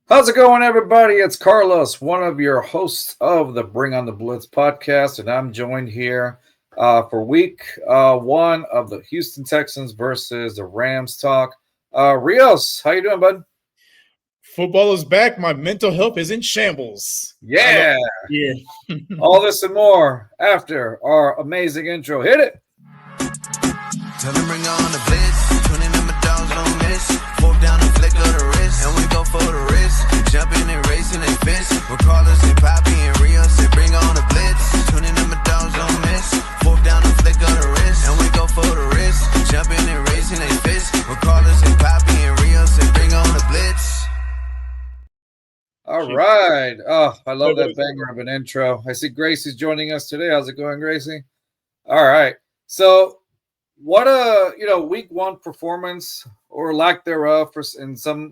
How's it going, everybody? It's Carlos, one of your hosts of the Bring on the Blitz podcast, and I'm joined here for week one of the Houston Texans versus the Rams talk. Rios, how you doing, bud? Football is back. My mental health is in shambles. I love Yeah, it. Yeah. all this and more after our amazing intro. Hit it. Tell them bring on the blitz. 20 number dogs don't miss. Fourth down the flick of the wrist. And we go for the wrist. Jumping and racing and fist. With Carlos and Poppy and Rios. They bring on the blitz. 20 number dogs don't miss. Fourth down the flick of the wrist. And we go for the wrist. Jumping and racing and fist. With Carlos and Poppy and Rios. They bring on the blitz. All right. Oh, I love that banger of an intro. I see Gracie's joining us today. How's it going, Gracie? All right. So, what a week one performance or lack thereof for in some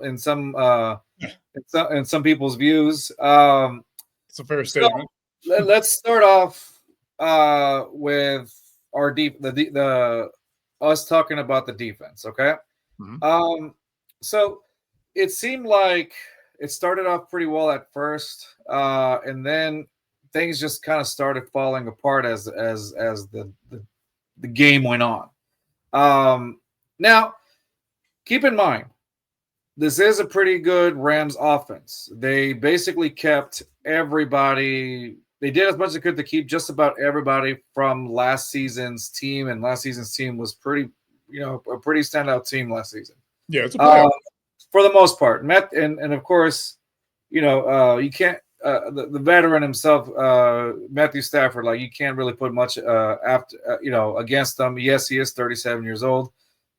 people's views. It's a fair statement. Let's start off with our the us talking about the defense. Okay. Mm-hmm. So it seemed like it started off pretty well at first, and then things just kind of started falling apart as the game went on. Now, keep in mind, this is a pretty good Rams offense. They basically kept everybody. They did as much as they could to keep just about everybody from last season's team, and last season's team was pretty, a pretty standout team last season. Yeah, it's a playoff. For the most part. And of course, you can't the veteran himself, Matthew Stafford, like you can't really put much against them. Yes, he is 37 years old,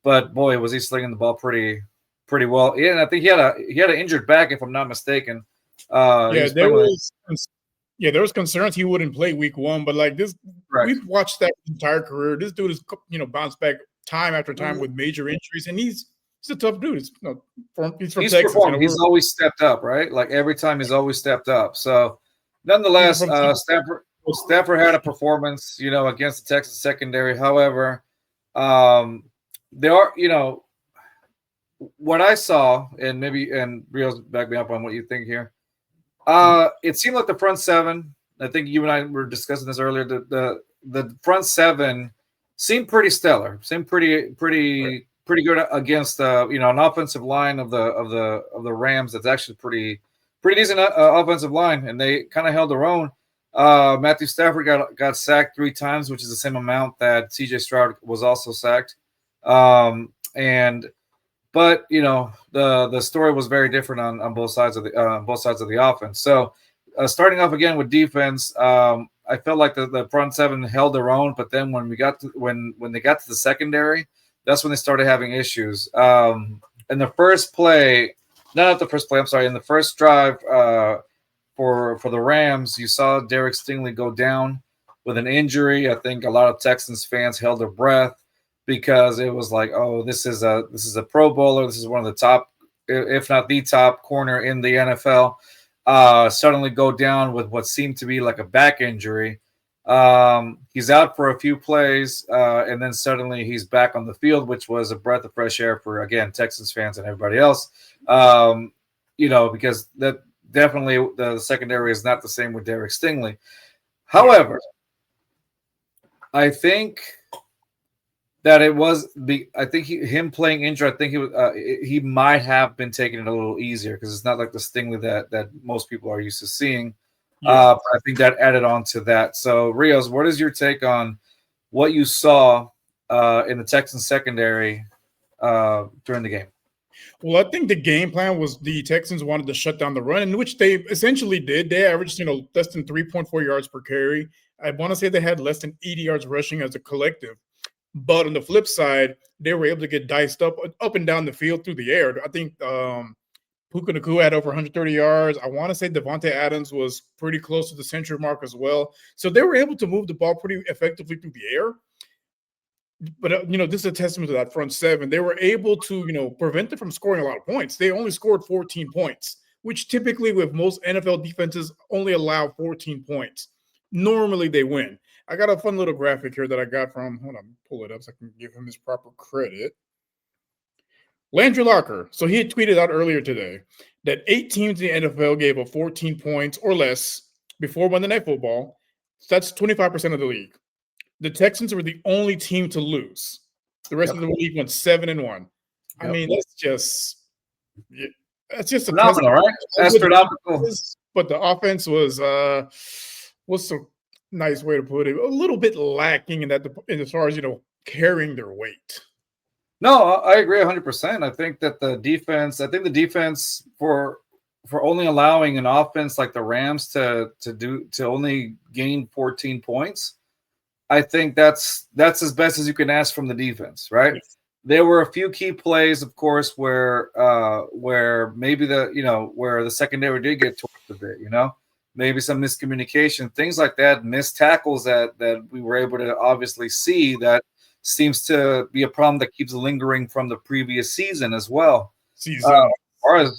but boy, was he slinging the ball pretty well. Yeah, and I think he had an injured back, if I'm not mistaken. There was concerns he wouldn't play week one, but like this, right. We've watched that entire career. This dude has bounced back time after time with major injuries, and he's a tough dude. He's from Texas. Performed. He's always stepped up, right? Like every time he's always stepped up. So, nonetheless, Stafford had a performance, against the Texas secondary. However, there are, what I saw, and Rios back me up on what you think here. It seemed like the front seven. I think you and I were discussing this earlier. The front seven seemed pretty stellar. Seemed pretty good against an offensive line of the Rams. That's actually pretty decent offensive line, and they kind of held their own. Matthew Stafford got sacked 3 times, which is the same amount that CJ Stroud was also sacked. But the story was very different on both sides of the offense. So starting off again with defense, I felt like the front seven held their own, but then when they got to the secondary, that's when they started having issues. In the first drive for the Rams, you saw Derek Stingley go down with an injury. I think a lot of Texans fans held their breath because it was like, oh, this is a Pro Bowler. This is one of the top, if not the top corner in the NFL. Suddenly go down with what seemed to be like a back injury. He's out for a few plays, and then suddenly he's back on the field, which was a breath of fresh air for, again, Texans fans and everybody else. Because that definitely the secondary is not the same with Derek Stingley. However, I think that it was him playing injured. I think he might have been taking it a little easier because it's not like the Stingley that most people are used to seeing. But I think that added on to that. So, Rios, what is your take on what you saw in the Texans secondary during the game? Well, I think the game plan was the Texans wanted to shut down the run, in which they essentially did. They averaged, less than 3.4 yards per carry. I want to say they had less than 80 yards rushing as a collective. But on the flip side, they were able to get diced up and down the field through the air. I think Puka Nacua had over 130 yards. I want to say Devontae Adams was pretty close to the century mark as well. So they were able to move the ball pretty effectively through the air. But, this is a testament to that front seven. They were able to, prevent them from scoring a lot of points. They only scored 14 points, which typically with most NFL defenses only allow 14 points. Normally they win. I got a fun little graphic here that I got from, hold on, pull it up so I can give him his proper credit. Landry Locker. So he had tweeted out earlier today. that 8 teams in the NFL gave up 14 points or less before Monday Night Football. That's 25% of the league. The Texans were the only team to lose. The rest of the league went 7-1. I mean, that's just phenomenal, right? Astronomical. But the offense was what's a nice way to put it? A little bit lacking in that, as far as carrying their weight. No, I agree 100%. I think the defense for only allowing an offense like the Rams to only gain 14 points, I think that's as best as you can ask from the defense, right? Yes. There were a few key plays, of course, where maybe where the secondary did get torched a bit, maybe some miscommunication, things like that, missed tackles that we were able to obviously see. That seems to be a problem that keeps lingering from the previous season as well. Recurring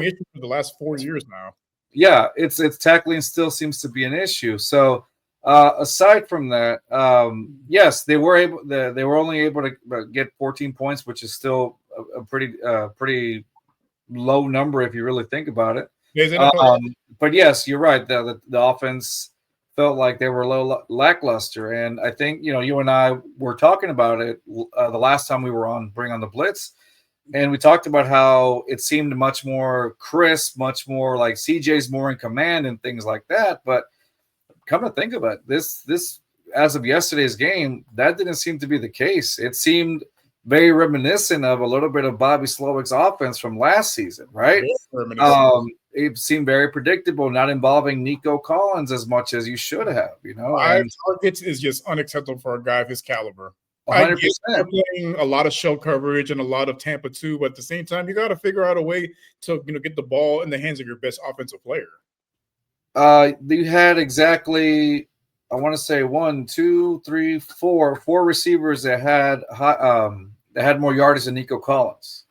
issue for the last 4 years now. Yeah, it's tackling still seems to be an issue. So aside from that, yes, they were only able to get 14 points, which is still a pretty low number if you really think about it. But yes, you're right. The offense felt like they were a little lackluster, and I think you and I were talking about it the last time we were on Bring on the Blitz, and we talked about how it seemed much more crisp, much more like CJ's more in command and things like that. But come to think of it, this as of yesterday's game, that didn't seem to be the case. It seemed very reminiscent of a little bit of Bobby Slowick's offense from last season, right? It seemed very predictable, not involving Nico Collins as much as you should have, 5 targets is just unacceptable for a guy of his caliber. 100%. They're playing a lot of shell coverage and a lot of Tampa too, but at the same time, you got to figure out a way to get the ball in the hands of your best offensive player. You had exactly, I want to say 4 receivers that had more yardage than Nico Collins.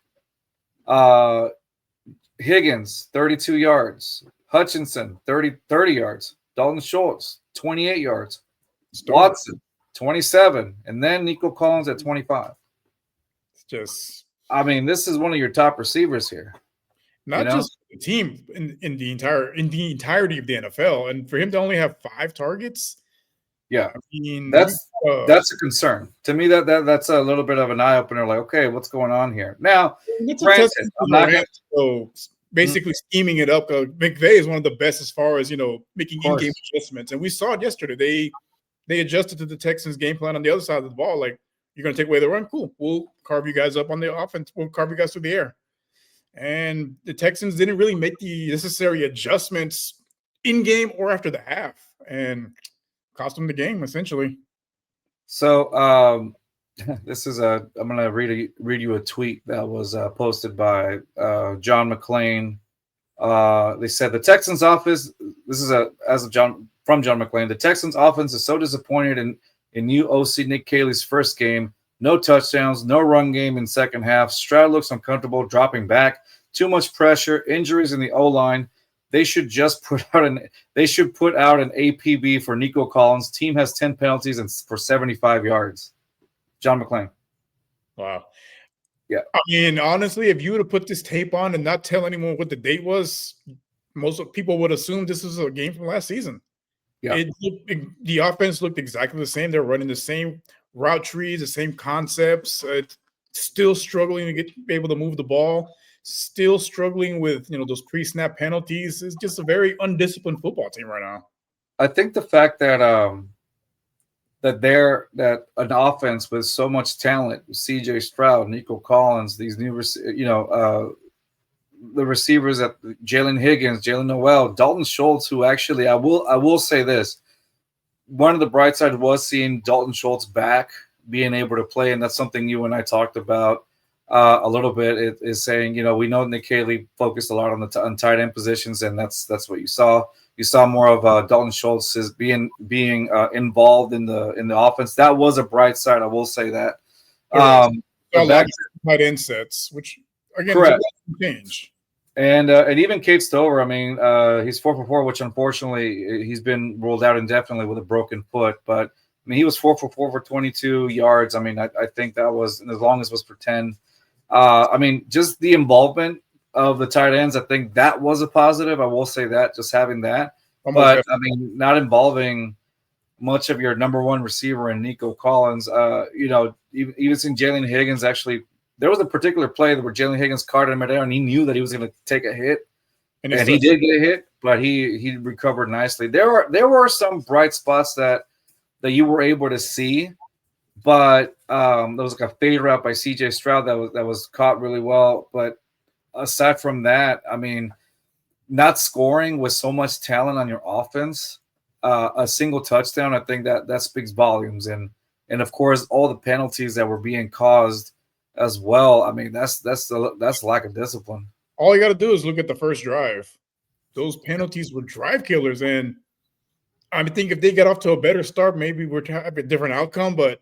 Higgins, 32 yards. Hutchinson, 30 yards. Dalton Schultz, 28 yards. Watson, 27. And then Nico Collins at 25. This is one of your top receivers here. Not just the team in the entirety of the NFL. And for him to only have 5 targets. Yeah. That's a concern. To me, that's a little bit of an eye-opener, like, okay, what's going on here? Now, granted, basically scheming it up. McVay is one of the best as far as making in-game adjustments, and we saw it yesterday. They adjusted to the Texans' game plan on the other side of the ball. Like, you're going to take away the run, cool. We'll carve you guys up on the offense. We'll carve you guys through the air. And the Texans didn't really make the necessary adjustments in-game or after the half, and cost them the game essentially. So this is I'm going to read you a tweet that was posted by John McClain. They said the Texans offense. This is from John McClain. The Texans offense is so disappointed in new OC Nick Caley's first game. No touchdowns, no run game in second half. Stroud looks uncomfortable, dropping back. Too much pressure, injuries in the O-line. They should just put out an APB for Nico Collins. Team has 10 penalties and for 75 yards. John McClain. Wow. Yeah. I mean, honestly, if you would have put this tape on and not tell anyone what the date was, most people would assume this was a game from last season. Yeah. The offense looked exactly the same. They're running the same route trees, the same concepts. Still struggling to be able to move the ball. Still struggling with those pre-snap penalties. It's just a very undisciplined football team right now. I think the fact that that an offense with so much talent, CJ Stroud, Nico Collins, these new the receivers at Jalen Higgins, Jalen Noel, Dalton Schultz, who actually I will say this, one of the bright sides was seeing Dalton Schultz back, being able to play, and that's something you and I talked about a little bit. It is saying, we know Nick Caley focused a lot on the tight end positions, and that's what you saw. You saw more of Dalton Schultz being involved in the offense. That was a bright side, I will say that. Tight end sets, which again, correct, change. And even Kate Stover, he's 4 for 4, which unfortunately he's been ruled out indefinitely with a broken foot. But he was 4 for 4 for 22 yards. I think that was, and as long as it was for 10. Just the involvement of the tight ends. I think that was a positive. I will say that, just having that. But, I mean, not involving much of your number one receiver in Nico Collins. Even seeing Jalen Higgins actually, there was a particular play where Jalen Higgins caught him midair, and he knew that he was going to take a hit. And he did get a hit, but he recovered nicely. There were some bright spots that you were able to see, but there was like a fade route by CJ Stroud that was caught really well. But aside from that, I mean, not scoring with so much talent on your offense, a single touchdown, I think that speaks volumes. And of course, all the penalties that were being caused as well. I mean, that's lack of discipline. All you got to do is look at the first drive. Those penalties were drive killers. And I think if they get off to a better start, maybe we're to have a different outcome. But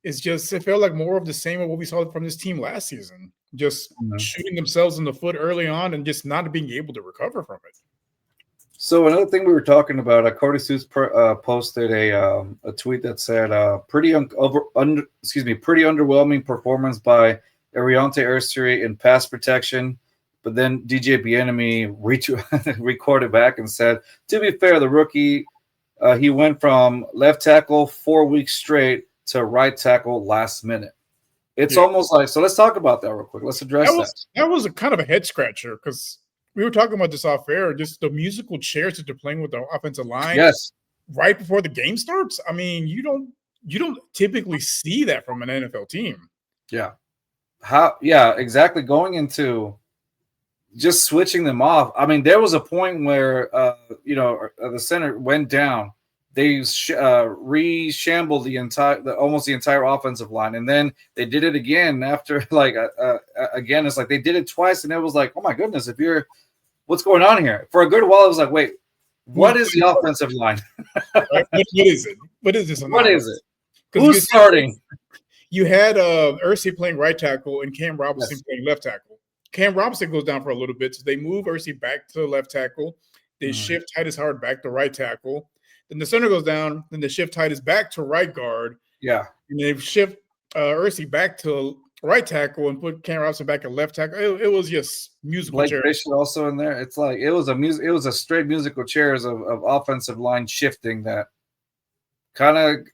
it felt like more of the same of what we saw from this team last season. Just shooting themselves in the foot early on and just not being able to recover from it. So another thing we were talking about, Cody Seuss posted a tweet that said pretty underwhelming performance by Ariante Ursary in pass protection. But then DJ Bieniemy recorded back and said, to be fair, the rookie, he went from left tackle 4 weeks straight to right tackle last minute. It's almost like, so let's talk about that real quick. Let's address that. That was a kind of a head scratcher because we were talking about this off air, just the musical chairs that they're playing with the offensive line. Yes. Right before the game starts. I mean, you don't typically see that from an NFL team. Yeah. Exactly. Going into just switching them off. I mean, there was a point where the center went down. They reshambled almost the entire offensive line, and then they did it again after again. It's like they did it twice, and it was like, oh my goodness, what's going on here? For a good while, it was like, wait, what is the offensive line? What is it? What is this? What is it? Who's starting? You had Ursay playing right tackle and Cam Robinson playing left tackle. Cam Robinson goes down for a little bit, so they move Ursay back to left tackle. They shift Titus Howard back to right tackle. Then the center goes down. Then they shift Titus back to right guard. Yeah. And they shift Ursay back to right tackle and put Cam Robinson back at left tackle. It was just musical Blake chairs. Bishop also in there. It's like it was a straight musical chairs of offensive line shifting that kind of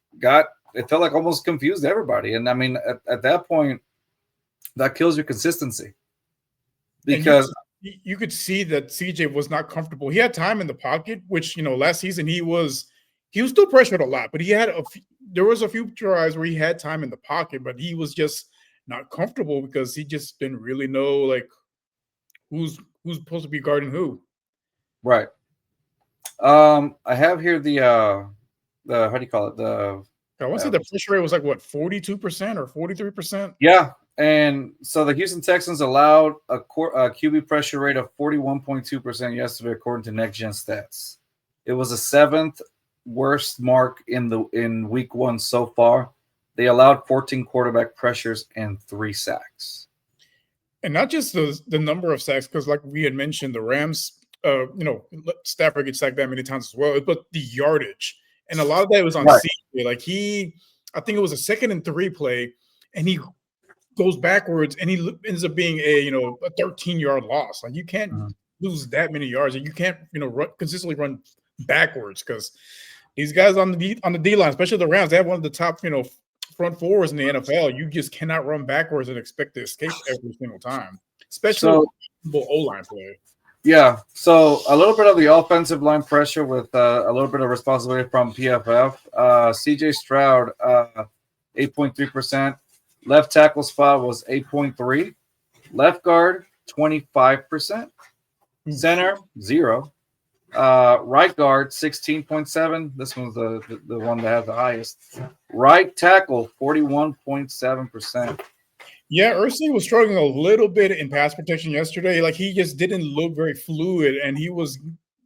it felt like almost confused everybody. And I mean, at that point, that kills your consistency. Because you could see that CJ was not comfortable. He had time in the pocket, which last season he was still pressured a lot, but there was a few tries where he had time in the pocket, but he was just not comfortable because he just didn't really know who's supposed to be guarding who. Right. I have here the how do you call it? I want to say the pressure rate was 42% or 43%. Yeah. And so the Houston Texans allowed a QB pressure rate of 41.2% yesterday, according to Next Gen Stats. It was the seventh worst mark in week one so far. They allowed 14 quarterback pressures and 3 sacks. And not just the number of sacks, because like we had mentioned, the Rams, Stafford gets sacked that many times as well, but the yardage. And a lot of that was on CJ. I think it was a 2nd and 3 play, and he goes backwards, and he ends up being a 13-yard loss. You can't lose that many yards, and you can't consistently run backwards because these guys on the D line, especially the Rams, they have one of the top front fours in the NFL. You just cannot run backwards and expect to escape every single time, especially O-line play. Yeah, so a little bit of the offensive line pressure with a little bit of responsibility from PFF. CJ Stroud, 8.3%. Left tackle spot was 8.3. Left guard, 25%. Center, 0. Right guard, 16.7. This one's the one that has the highest. Right tackle, 41.7%. Yeah, Ursay was struggling a little bit in pass protection yesterday. He just didn't look very fluid, and he was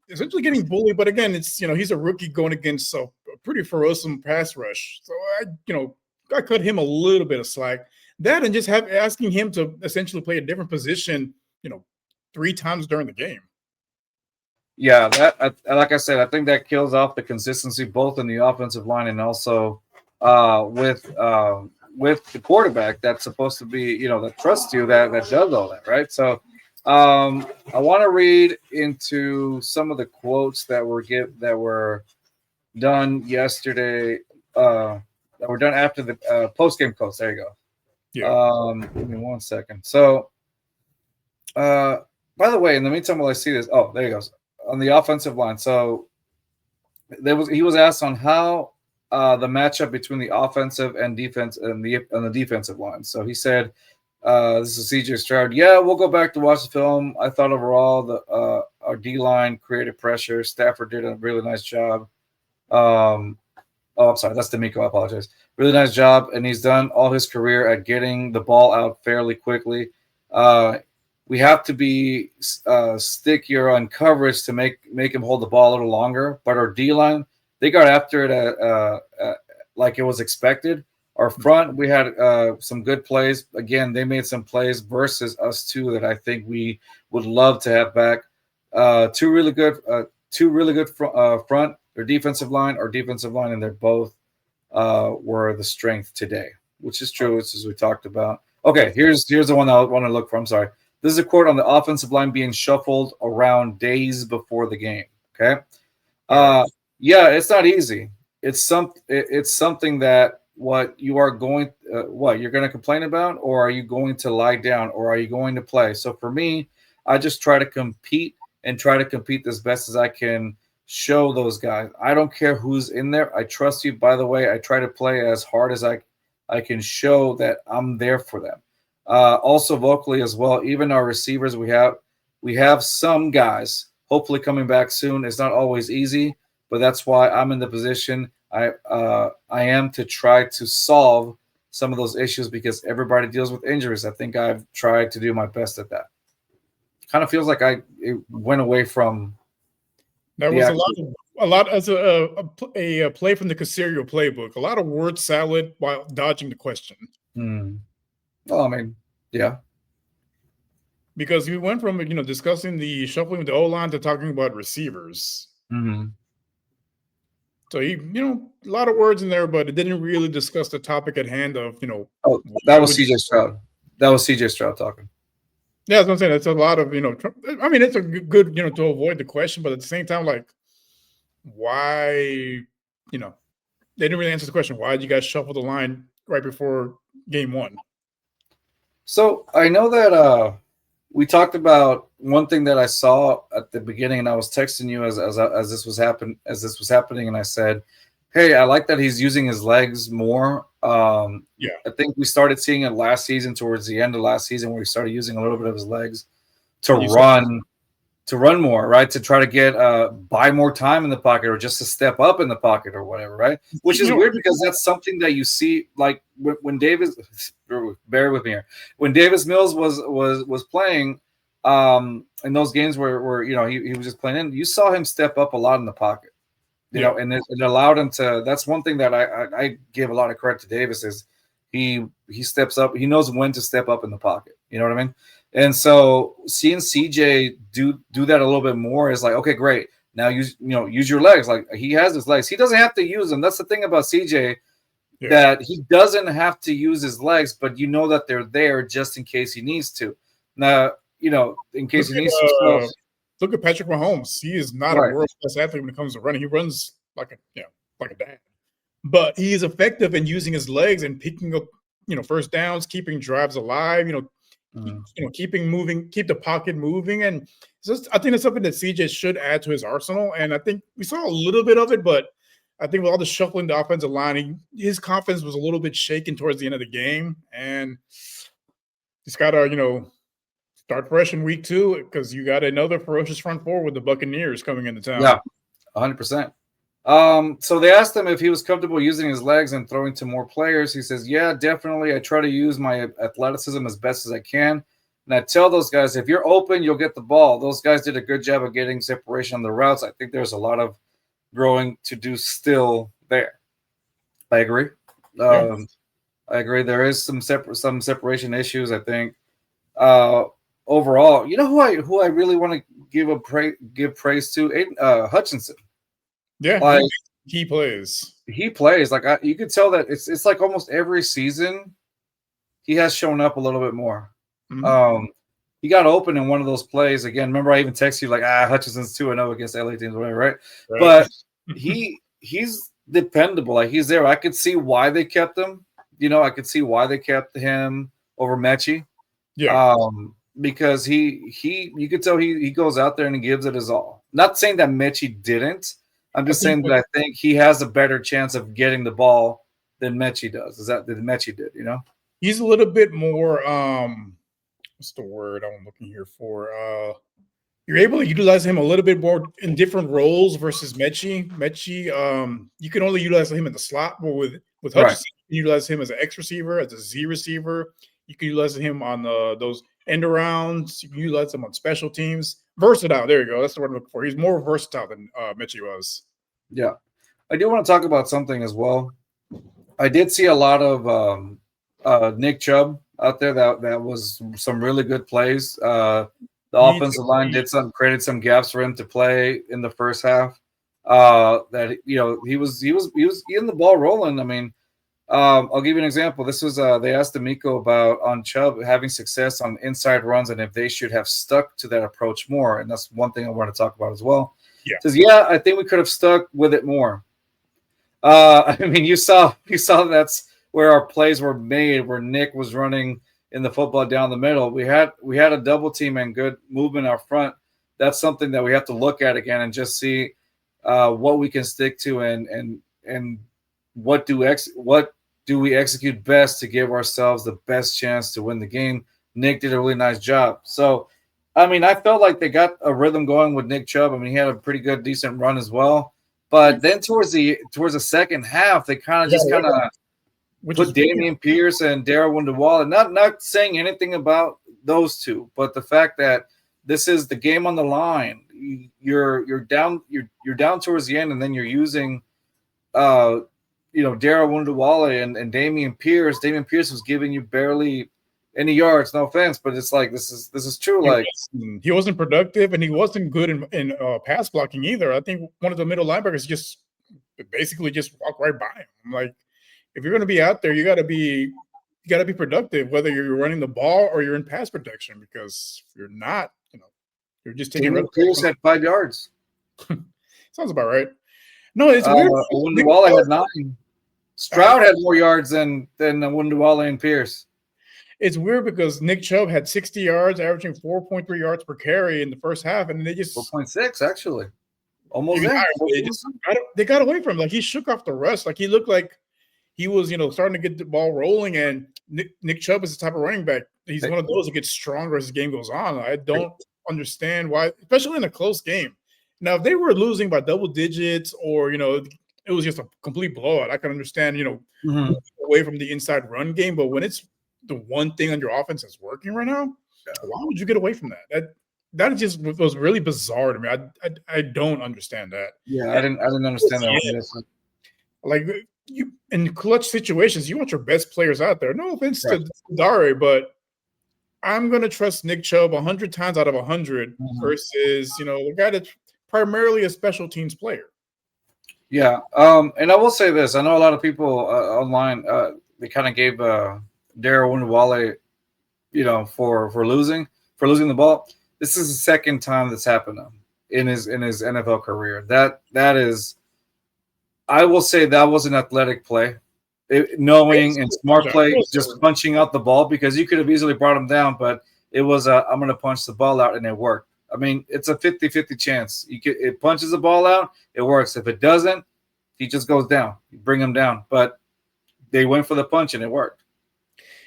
essentially getting bullied. But again, it's he's a rookie going against a pretty ferocious pass rush. So I cut him a little bit of slack. That and just asking him to essentially play a different position, 3 times during the game. Yeah, that like I said, I think that kills off the consistency both in the offensive line and also with the quarterback that's supposed to be, that trusts you, that does all that, right? So I want to read into some of the quotes that were done yesterday. That were done after the post game quotes. There you go. Yeah. Give me 1 second. So, by the way, in the meantime, while I see this, oh, there he goes on the offensive line. So, he was asked on how the matchup between the offensive and defense and the defensive line. So he said, "This is CJ Stroud. Yeah, we'll go back to watch the film. I thought overall our D line created pressure. Stafford did a really nice job. I'm sorry, that's D'Amico. I apologize. Really nice job, and he's done all his career at getting the ball out fairly quickly. We have to be stickier on coverage to make him hold the ball a little longer. But our D line, they got after it like it was expected. Our front, we had some good plays. Again, they made some plays versus us too that I think we would love to have back. Two really good front or defensive line, and they're both were the strength today, which is true, as we talked about. Okay, here's the one I want to look for. I'm sorry. This is a quote on the offensive line being shuffled around days before the game. Okay, yeah, it's not easy. It's something that you're going to complain about, or are you going to lie down, or are you going to play? So for me, I just try to compete as best as I can. Show those guys. I don't care who's in there. I trust you. By the way, I try to play as hard as I can show that I'm there for them. Also vocally as well. Even our receivers, we have some guys hopefully coming back soon. It's not always easy, but that's why I'm in the position I am to try to solve some of those issues because everybody deals with injuries. I think I've tried to do my best at that. Kind of feels like it went away from. There was a lot as a play from the Caserio playbook. A lot of word salad while dodging the question. Well, I mean, yeah, because we went from discussing the shuffling of the O line to talking about receivers. Mm-hmm. So he, a lot of words in there, but it didn't really discuss the topic at hand of Oh, that was CJ Stroud. That was CJ Stroud talking. Yeah, that's what I'm saying. It's a lot of, I mean, it's a good, to avoid the question, but at the same time, like, why, they didn't really answer the question. Why did you guys shuffle the line right before game one? So I know that we talked about one thing that I saw at the beginning, and I was texting you as this was happening, and I said, "Hey, I like that he's using his legs more." Yeah, I think we started seeing it last season, towards the end of last season, where he started using a little bit of his legs to run more, right? To try to get buy more time in the pocket, or just to step up in the pocket, or whatever, right? Which is weird because that's something that you see, like when Davis. Bear with me here. When Davis Mills was playing in those games where he was just playing in, you saw him step up a lot in the pocket. You know, and it allowed him to. That's one thing that I give a lot of credit to Davis is he steps up. He knows when to step up in the pocket. You know what I mean? And so seeing CJ do that a little bit more is like, okay, great. Now use your legs. Like, he has his legs. He doesn't have to use them. That's the thing about CJ, that he doesn't have to use his legs, but you know that they're there just in case he needs to. Now, in case he needs to. Look at Patrick Mahomes. He is not a world-class athlete when it comes to running. He runs like a dad. But he is effective in using his legs and picking up, first downs, keeping drives alive, keep the pocket moving. And I think that's something that CJ should add to his arsenal. And I think we saw a little bit of it, but I think with all the shuffling the offensive line, his confidence was a little bit shaken towards the end of the game. And he's got to, start fresh in week 2 because you got another ferocious front four with the Buccaneers coming into town. Yeah, 100%. So they asked him if he was comfortable using his legs and throwing to more players. He says, yeah, definitely. I try to use my athleticism as best as I can. And I tell those guys, if you're open, you'll get the ball. Those guys did a good job of getting separation on the routes. I think there's a lot of growing to do still there. I agree. I agree. There is some separation issues, I think. Overall, who I really want to give praise to? Hutchinson. Yeah, like, he plays. He plays like you could tell that it's like almost every season he has shown up a little bit more. Mm-hmm. he got open in one of those plays. Again, remember I even texted you like, Hutchinson's 2-0 against LA teams, whatever, right? But he's dependable. Like he's there. I could see why they kept him. I could see why they kept him over Mechie. Yeah. Because you could tell he goes out there and he gives it his all. Not saying that Mechie didn't. I'm just saying that I think he has a better chance of getting the ball than Mechie does. Is that Mechie did, He's a little bit more what's the word I'm looking here for? You're able to utilize him a little bit more in different roles versus Mechie. You can only utilize him in the slot, but with Hutchinson, you can utilize him as an X receiver, as a Z receiver. You can utilize him on those end arounds. You can utilize him on special teams. Versatile. There you go. That's the word I'm looking for. He's more versatile than Mechie was. Yeah. I do want to talk about something as well. I did see a lot of Nick Chubb out there. That was some really good plays. The offensive line created some gaps for him to play in the first half. That he was getting the ball rolling. I mean, I'll give you an example. This was they asked D'Amico about on Chubb having success on inside runs and if they should have stuck to that approach more. And that's one thing I want to talk about as well. Yeah. Says, I think we could have stuck with it more. I mean, you saw that's where our plays were made, where Nick was running in the football down the middle. We had a double team and good movement out front. That's something that we have to look at again and just see what we can stick to and what do we execute best to give ourselves the best chance to win the game. Nick did a really nice job. So, I mean, I felt like they got a rhythm going with Nick Chubb. I mean, he had a pretty good, decent run as well. But then towards the second half, they kind of put Dameon Pierce and Dare Ogunbowale. Not saying anything about those two, but the fact that this is the game on the line. You're down towards the end, and then you're using Dare Ogunbowale and Dameon Pierce. Dameon Pierce was giving you barely any yards. No offense, but it's like this is true. Like he wasn't productive, and he wasn't good in pass blocking either. I think one of the middle linebackers just basically just walked right by him. I'm like, if you're going to be out there, you got to be productive, whether you're running the ball or you're in pass protection. Because if you're not, you're just taking. Pierce had 5 yards. Sounds about right. No, it's weird. Ogunbowale had 9. Stroud had more yards than Ogunbowale and Pierce. It's weird because Nick Chubb had 60 yards, averaging 4.3 yards per carry in the first half, and they just 4.6 actually, almost there. They got away from him. Like he shook off the rust. Like he looked like he was, starting to get the ball rolling. And Nick Chubb is the type of running back. He's one of those that gets stronger as the game goes on. I don't understand why, especially in a close game. Now, if they were losing by double digits, or it was just a complete blowout, I can understand. Away from the inside run game, but when it's the one thing on your offense that's working right now, why would you get away from that? That just was really bizarre to me. I don't understand that. Yeah, I didn't understand that. Like you in clutch situations, you want your best players out there. No offense to Dare, but I'm gonna trust Nick Chubb 100 times out of 100 versus the guy that's primarily a special teams player. Yeah, and I will say this: I know a lot of people online they kind of gave Dare Ogunbowale, for losing the ball. This is the second time that's happened to him in his NFL career. That is, I will say that was an athletic play, knowing and smart play, just punching out the ball, because you could have easily brought him down, but it was I'm going to punch the ball out, and it worked. I mean, it's a 50-50 chance. It punches the ball out, it works. If it doesn't, he just goes down. You bring him down, but they went for the punch, and it worked.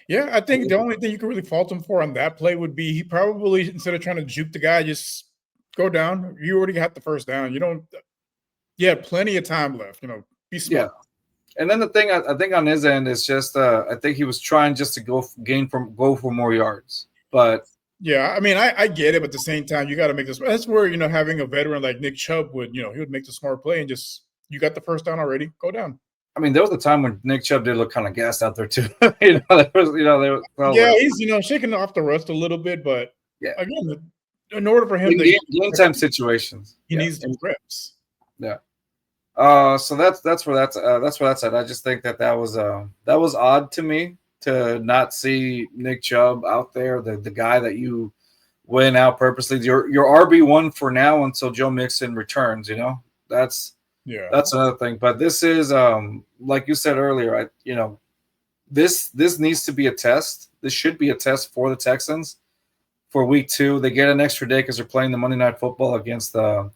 Yeah, I think the only thing you can really fault him for on that play would be he probably, instead of trying to juke the guy, just go down. You already got the first down. You had plenty of time left. Be smart. Yeah. And then the thing I think on his end is just I think he was trying just to go for more yards. But yeah, I mean, I get it, but at the same time, you got to make this. That's where having a veteran like Nick Chubb would, he would make the smart play and just, you got the first down already, go down. I mean, there was a time when Nick Chubb did look kind of gassed out there too. He's shaking off the rust a little bit, but again, in order for him game time situations, he needs the reps. Yeah. So that's where that's at. I just think that was odd to me to not see Nick Chubb out there, the guy that you went out purposely. Your RB1 for now until Joe Mixon returns. That's another thing. But this is like you said earlier. This needs to be a test. This should be a test for the Texans for week 2. They get an extra day because they're playing the Monday Night Football against the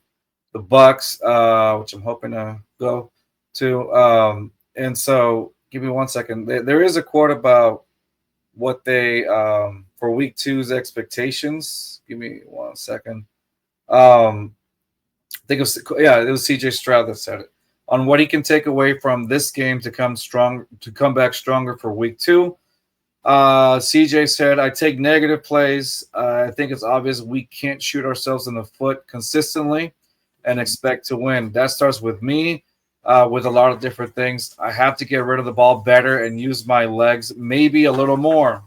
Bucks, which I'm hoping to go to. And so, give me 1 second. There is a quote about what they for week 2's expectations. Give me 1 second. I think it was CJ Stroud that said it on what he can take away from this game to come back stronger for week 2. CJ said, "I take negative plays. I think it's obvious we can't shoot ourselves in the foot consistently and expect to win. That starts with me, with a lot of different things. I have to get rid of the ball better and use my legs maybe a little more.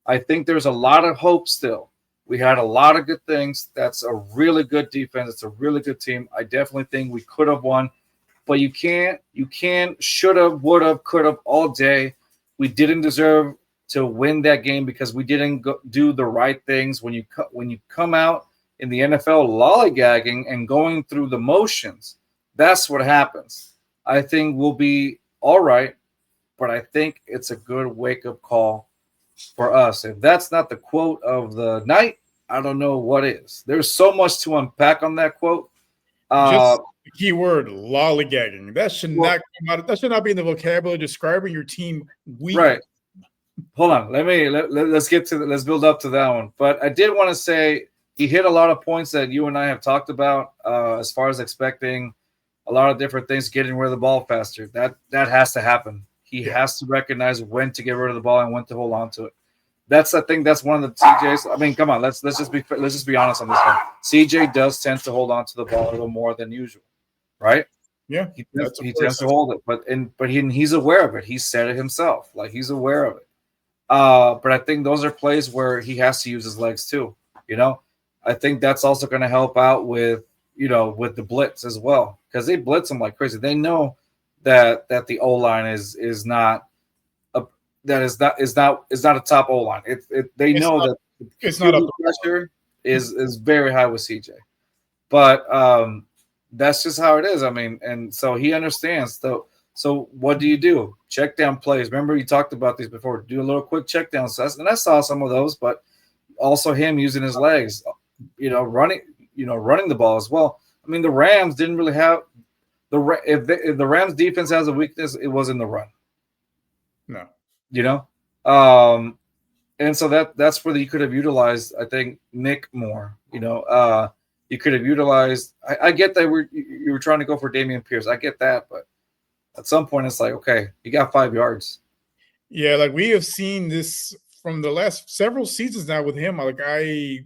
I think there's a lot of hope still. We had a lot of good things. That's a really good defense. It's a really good team. I definitely think we could have won, but you can't, should have, would have, could have all day. We didn't deserve to win that game because we didn't do the right things. When you come out in the NFL lollygagging and going through the motions, that's what happens. I think we'll be all right, but I think it's a good wake-up call for us. If that's not the quote of the night, I don't know what is. There's so much to unpack on that quote. Just the key word, lollygagging. That should not come out. That should not be in the vocabulary describing your team weak. Right. Hold on. Let's build up to that one. But I did want to say he hit a lot of points that you and I have talked about as far as expecting a lot of different things, getting rid of the ball faster. That has to happen. He has to recognize when to get rid of the ball and when to hold on to it. I think that's one of the TJs. I mean, come on, let's just be honest on this one. CJ does tend to hold on to the ball a little more than usual, right? Yeah, he tends to hold it, but he's aware of it. He said it himself, like he's aware of it. But I think those are plays where he has to use his legs too. I think that's also going to help out with with the blitz as well, because they blitz him like crazy. They know that the O line is not a top O line. They know that it's not a pressure is very high with CJ, but that's just how it is. I mean, and so he understands. So what do you do? Check down plays. Remember, you talked about these before. Do a little quick check down. And I saw some of those, but also him using his legs, running the ball as well. I mean, the Rams didn't really have if the Rams defense has a weakness, it was in the run. No. And so that's where you could have utilized, I think, Nick more. You could have utilized. I get that you were trying to go for Dameon Pierce. I get that, but at some point it's like, okay, you got 5 yards. Yeah, like we have seen this from the last several seasons now with him. Like I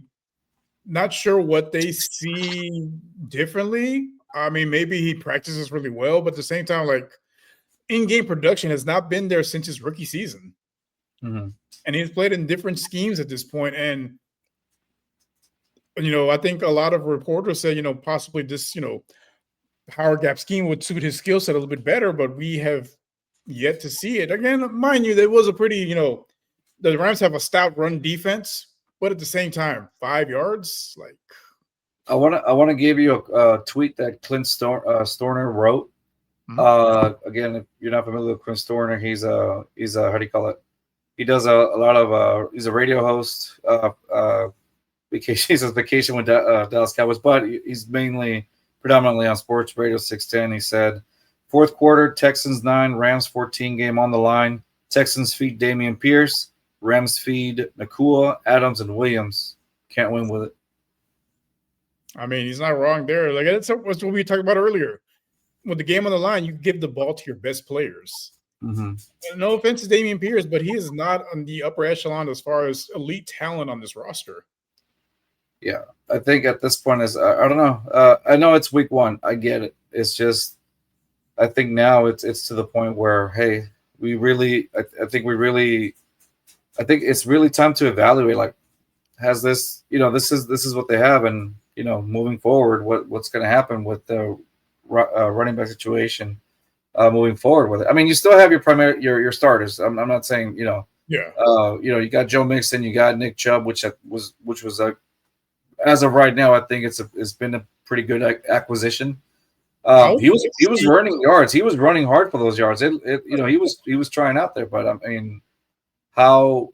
not sure what they see differently. I mean, maybe he practices really well, but at the same time, like in-game production has not been there since his rookie season. Mm-hmm. And he's played in different schemes at this point. And, I think a lot of reporters say, possibly this, power gap scheme would suit his skill set a little bit better, but we have yet to see it. Again, mind you, there was a pretty, the Rams have a stout run defense, but at the same time, 5 yards, like. I want to give you a tweet that Clint Storner wrote. Mm-hmm. Again, if you're not familiar with Clint Storner, he's a how do you call it? He does a lot of he's a radio host. He says vacation with Dallas Cowboys, but he's predominantly on Sports Radio 610. He said, fourth quarter, Texans 9, Rams 14, game on the line. Texans feed Dameon Pierce. Rams feed Nakua, Adams, and Williams. Can't win with it. I mean, he's not wrong there. Like that's what we talked about earlier. With the game on the line, you give the ball to your best players. Mm-hmm. No offense to Dameon Pierce, but he is not on the upper echelon as far as elite talent on this roster. Yeah, I think at this point I don't know. I know it's week 1. I get it. It's just I think now it's to the point where I think it's really time to evaluate. Like, has this this is what they have, and moving forward, what's going to happen with the running back situation moving forward with it. I mean, you still have your starters. I'm not saying you got Joe Mixon, you got Nick Chubb, which was a as of right now, I think it's been a pretty good acquisition. He was running yards. He was running hard for those yards. He was trying out there, but I mean, how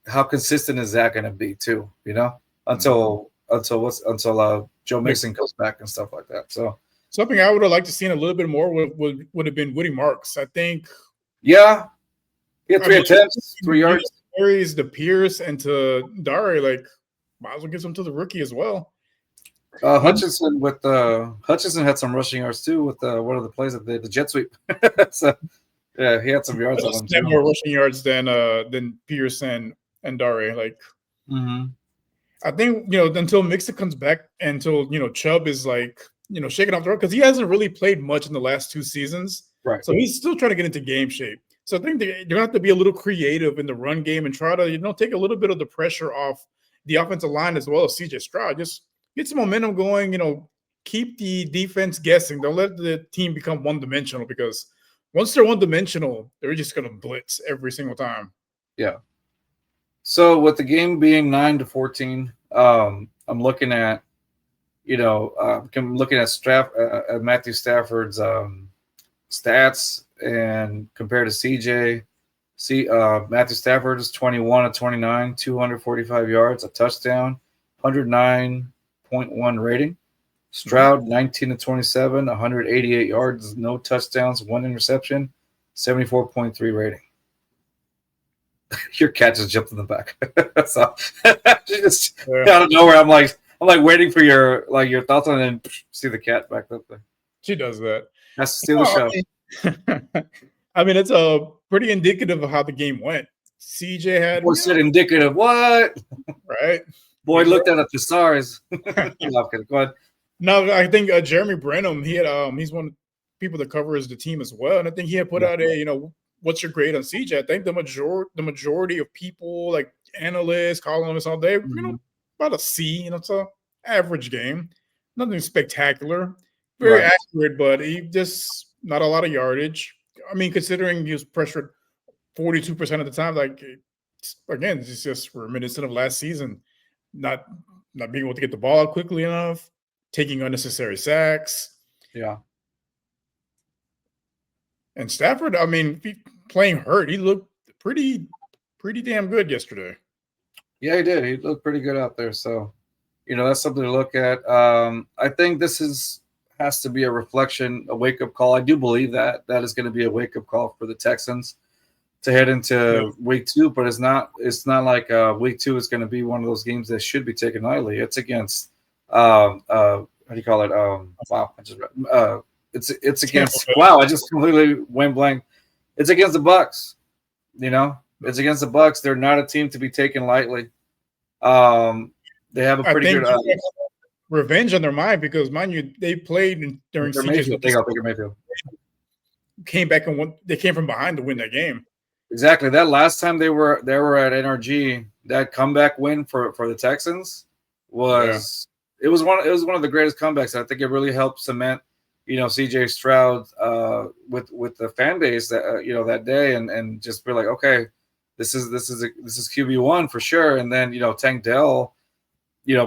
how consistent is that going to be too? You know, until Joe Mixon comes back and stuff like that. So something I would have liked to seen a little bit more would have been Woody Marks. I think. Yeah, he had 3 attempts, 3 yards. Carries to Pierce and to Dare, like might as well give some to the rookie as well. Hutchinson had some rushing yards too with one of the plays that the jet sweep. So yeah, he had some yards on him too. More rushing yards than Pierce and Dare. Like, I think until Mixon comes back, until Chubb is like shaking off the road because he hasn't really played much in the last 2 seasons. Right. So he's still trying to get into game shape. So I think they're going to have to be a little creative in the run game and try to, take a little bit of the pressure off the offensive line as well as CJ Stroud. Just get some momentum going, keep the defense guessing. Don't let the team become one-dimensional because once they're one-dimensional, they're just going to blitz every single time. Yeah. So with the game being 9-14, I'm looking at, Matthew Stafford's stats and compared to CJ. Matthew Stafford is 21 of 29, 245 yards, a touchdown, 109.1 rating. Stroud 19 of 27, 188 yards, no touchdowns, 1 interception, 74.3 rating. Your cat just jumped in the back. So she just out of nowhere. I'm like waiting for your thoughts on it and see the cat back up there. She does that. Has to steal the show. I mean, it's pretty indicative of how the game went. CJ had. What's it indicative? What? Right. Boy looked at the stars. Go ahead. No, I think Jeremy Brenham. He had. He's one of the people that covers the team as well, and I think he had put out a. What's your grade on CJ? I think the majority of people, like analysts, columnists, all day, about a C. It's a average game, nothing spectacular. Very accurate, but he just not a lot of yardage. I mean, considering he was pressured 42% of the time, again, it's just reminiscent of last season, not being able to get the ball out quickly enough, taking unnecessary sacks. Yeah. And Stafford, I mean, playing hurt, he looked pretty damn good yesterday. Yeah, he did. He looked pretty good out there. So, that's something to look at. I think this has to be a reflection, a wake-up call. I do believe that is going to be a wake-up call for the Texans to head into week 2, but it's not like week 2 is going to be one of those games that should be taken lightly. It's against how do you call it? It's against I just completely went blank. It's against the Bucs. It's against the Bucs. They're not a team to be taken lightly. They have a pretty good revenge on their mind because, mind you, they played during Mayfield. Mayfield came back and won. They came from behind to win that game. Exactly. That last time they were at NRG, that comeback win for the Texans was it was one of the greatest comebacks. I think it really helped cement CJ Stroud with the fan base that that day and just be like, okay, this is QB1 for sure. And then Tank Dell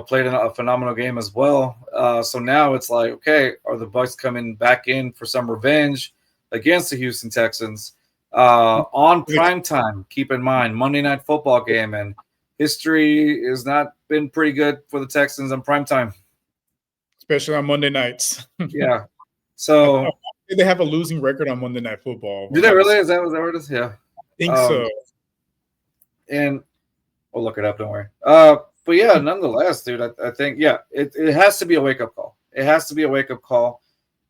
played a phenomenal game as well. So now it's like, okay, are the Bucs coming back in for some revenge against the Houston Texans on prime time? Keep in mind, Monday Night Football game, and history has not been pretty good for the Texans on prime time, especially on Monday nights. Yeah. So they have a losing record on Monday Night Football. Do they really? Is that what it is? Yeah, I think so. And we'll look it up. Don't worry. But yeah, nonetheless, dude, I think it has to be a wake up call. It has to be a wake up call.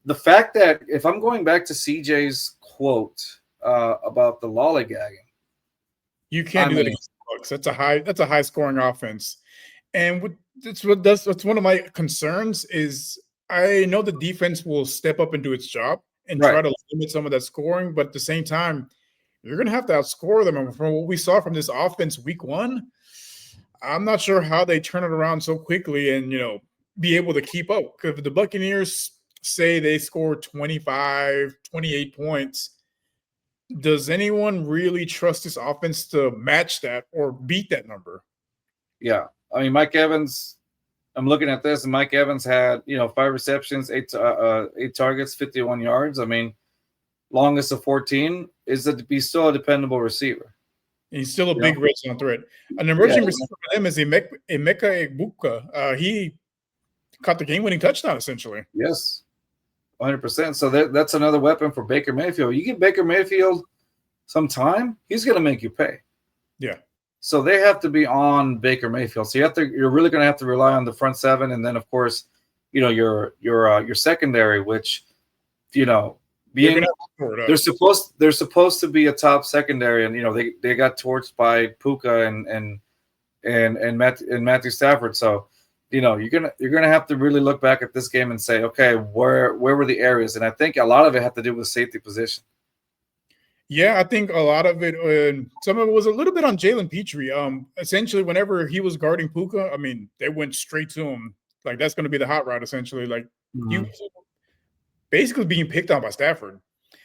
The fact that if I'm going back to CJ's quote about the lollygagging, you can't do that against the Bucs. That's a high scoring offense, and that's one of my concerns is. I know the defense will step up and do its job and try to limit some of that scoring, but at the same time, you're going to have to outscore them. And from what we saw from this offense week 1, I'm not sure how they turn it around so quickly and, be able to keep up. Because if the Buccaneers say they score 25, 28 points, does anyone really trust this offense to match that or beat that number? Yeah. I mean, Mike Evans. I'm looking at this, and Mike Evans had 5 receptions, 8 targets, 51 yards. I mean, longest of 14 is to be still a dependable receiver. He's still a big red zone threat. An emerging receiver for them is Emeka Egbuka. He caught the game-winning touchdown, essentially. Yes, 100%. So that's another weapon for Baker Mayfield. You give Baker Mayfield some time, he's going to make you pay. Yeah. So they have to be on Baker Mayfield. So you're really going to have to rely on the front seven, and then of course, your secondary, which being they're supposed to be a top secondary, and they got torched by Puka and Matthew Stafford. So you're gonna have to really look back at this game and say, okay, where were the areas? And I think a lot of it had to do with safety position. Yeah, I think a lot of it, some of it was a little bit on Jalen Petrie. Essentially, whenever he was guarding Puka, I mean, they went straight to him. Like, that's going to be the hot route, essentially. Like, he was basically being picked on by Stafford.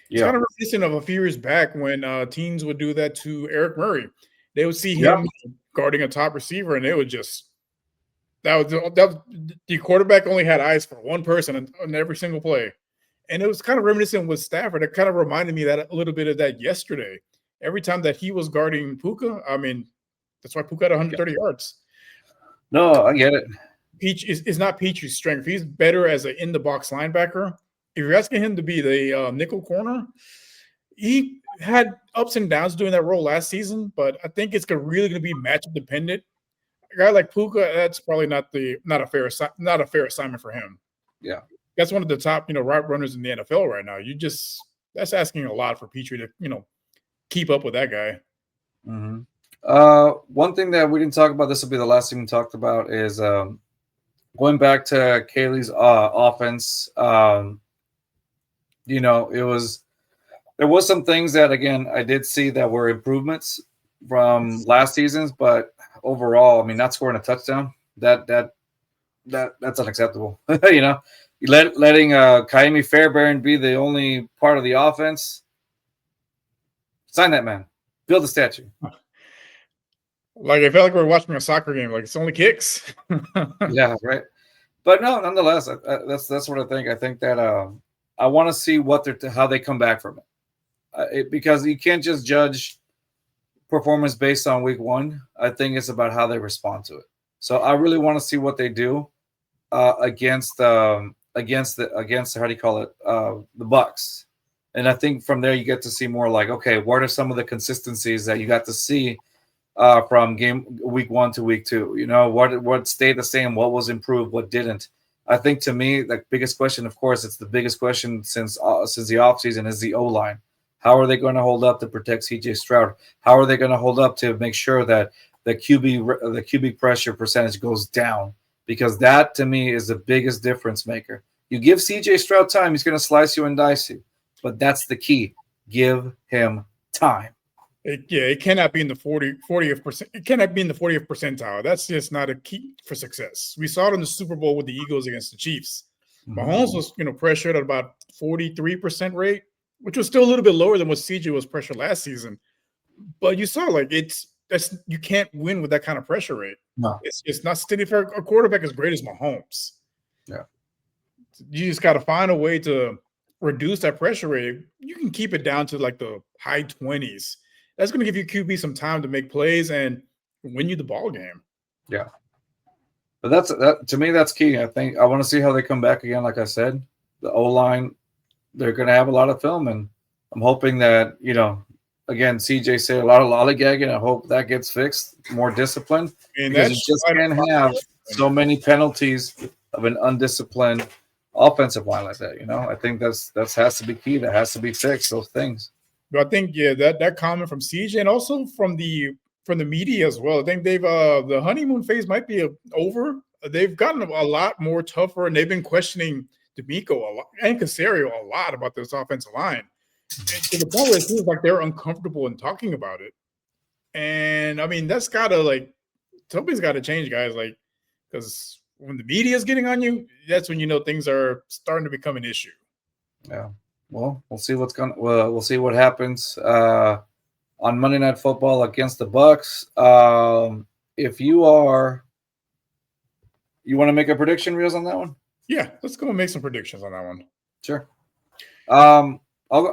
It's kind of reminiscent of a few years back when teams would do that to Eric Murray. They would see him guarding a top receiver, and they would just the quarterback only had eyes for one person on every single play. And it was kind of reminiscent with Stafford. It kind of reminded me that a little bit of that yesterday. Every time that he was guarding Puka, I mean, that's why Puka had 130 yards. No, I get it. Peach is not Petrie's strength. He's better as an in-the-box linebacker. If you're asking him to be the nickel corner, he had ups and downs doing that role last season, but I think it's really going to be matchup dependent. A guy like Puka, that's probably not a fair assignment for him. Yeah. That's one of the top, route runners in the NFL right now. That's asking a lot for Petrie to, keep up with that guy. Mm-hmm. One thing that we didn't talk about, this will be the last thing we talked about, is going back to Kaylee's offense. There was some things that, again, I did see that were improvements from last season's, but overall, I mean, not scoring a touchdown, that's unacceptable. Letting Kaimi Fairbairn be the only part of the offense. Sign that man. Build a statue. Like, I felt like we were watching a soccer game. Like, it's only kicks. Yeah, right. But no, nonetheless, that's what I think. I think that I want to see how they come back from it, because you can't just judge performance based on week one. I think it's about how they respond to it. So I really want to see what they do against the Bucks. And I think from there you get to see more like, okay, what are some of the consistencies that you got to see from game week 1 to week 2? What stayed the same, what was improved, what didn't. I think, to me, the biggest question, of course, it's the biggest question since the offseason, is the O-line. How are they going to hold up to protect CJ Stroud? How are they going to hold up to make sure that the QB pressure percentage goes down? Because that, to me, is the biggest difference maker. You give CJ Stroud time, he's going to slice you and dice you. But that's the key. Give him time. It cannot be in the 40th percent. It cannot be in the 40th percentile. That's just not a key for success. We saw it in the Super Bowl with the Eagles against the Chiefs. Mahomes was, pressured at about 43% rate, which was still a little bit lower than what CJ was pressured last season. But you saw, you can't win with that kind of pressure rate. No, it's not steady for a quarterback as great as Mahomes. Yeah, you just got to find a way to reduce that pressure rate. You can keep it down to like the high 20s. That's going to give you QB some time to make plays and win you the ball game. Yeah. But that to me, that's key. I think I want to see how they come back again. Like I said, the O-line, they're going to have a lot of film, and I'm hoping that, again, CJ said a lot of lollygagging. I hope that gets fixed, more discipline, because you just can't have so many penalties of an undisciplined offensive line like that. I think that has to be key. That has to be fixed, those things. But I think, that comment from CJ and also from the media as well. I think they've the honeymoon phase might be over. They've gotten a lot more tougher, and they've been questioning D'Amico a lot and Caserio a lot about this offensive line. And to the point where it feels like they're uncomfortable in talking about it. And I mean, that's something's got to change, guys. Because when the media is getting on you, that's when things are starting to become an issue. Yeah. Well, we'll see we'll see what happens on Monday Night Football against the Bucks. If you are You want to make a prediction, Rios, on that one? Yeah, let's go and make some predictions on that one. Sure. I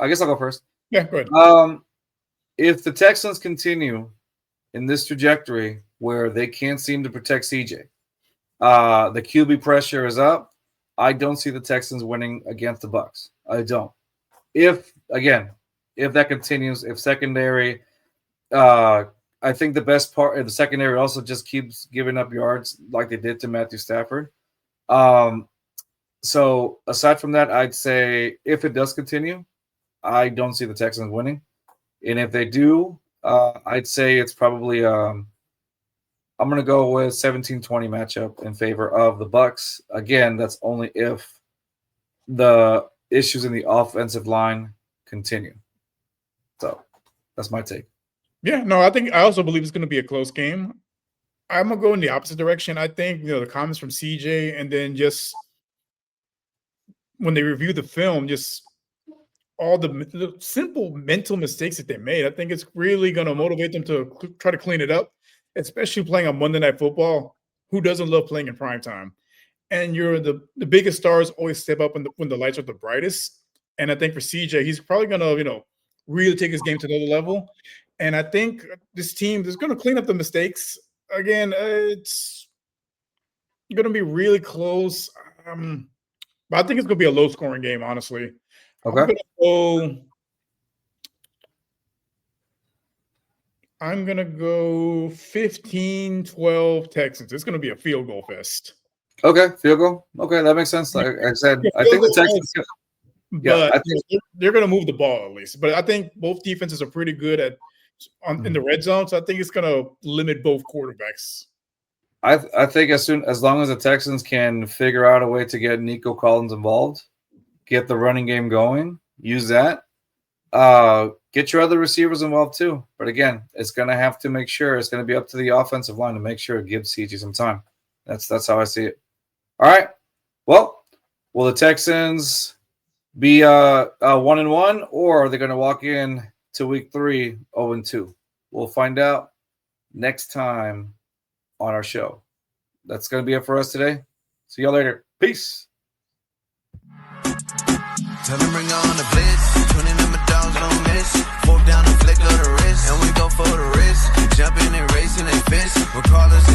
guess I'll go first. Yeah, go ahead. If the Texans continue in this trajectory where they can't seem to protect CJ, the QB pressure is up. I don't see the Texans winning against the Bucs. I don't. If that continues, if secondary, I think the best part of the secondary also just keeps giving up yards like they did to Matthew Stafford. So aside from that, I'd say if it does continue, I don't see the Texans winning. And if they do, I'd say it's probably I'm going to go with 17-20 matchup in favor of the Bucs. Again, that's only if the issues in the offensive line continue. So that's my take. Yeah, no, I also believe it's going to be a close game. I'm going to go in the opposite direction. I think, the comments from CJ and then just when they review the film, just all the simple mental mistakes that they made, I think it's really going to motivate them to try to clean it up, especially playing on Monday Night Football. Who doesn't love playing in primetime? And you're the biggest stars always step up when the lights are the brightest. And I think for CJ, he's probably going to, really take his game to another level. And I think this team is going to clean up the mistakes. Again, it's going to be really close. But I think it's going to be a low-scoring game, honestly. Okay. I'm going to go 15-12 Texans. It's going to be a field goal fest. Okay, field goal. Okay, that makes sense. Like I said, I think the Texans – but I think they're going to move the ball at least. But I think both defenses are pretty good in the red zone, so I think it's going to limit both quarterbacks. I think as long as the Texans can figure out a way to get Nico Collins involved, get the running game going, use that, get your other receivers involved too. But again, it's going to have to make sure it's going to be up to the offensive line to make sure it gives CG some time. That's how I see it. All right. Well, will the Texans be 1-1, or are they going to walk in to week 3 0-2? We'll find out next time on our show. That's going to be it for us today. See y'all later. Peace. Tell them bring on the blitz. 20 number dogs don't miss. Fourth down and flick of the wrist. And we go for the wrist. Jumping and racing and fist. With Carlos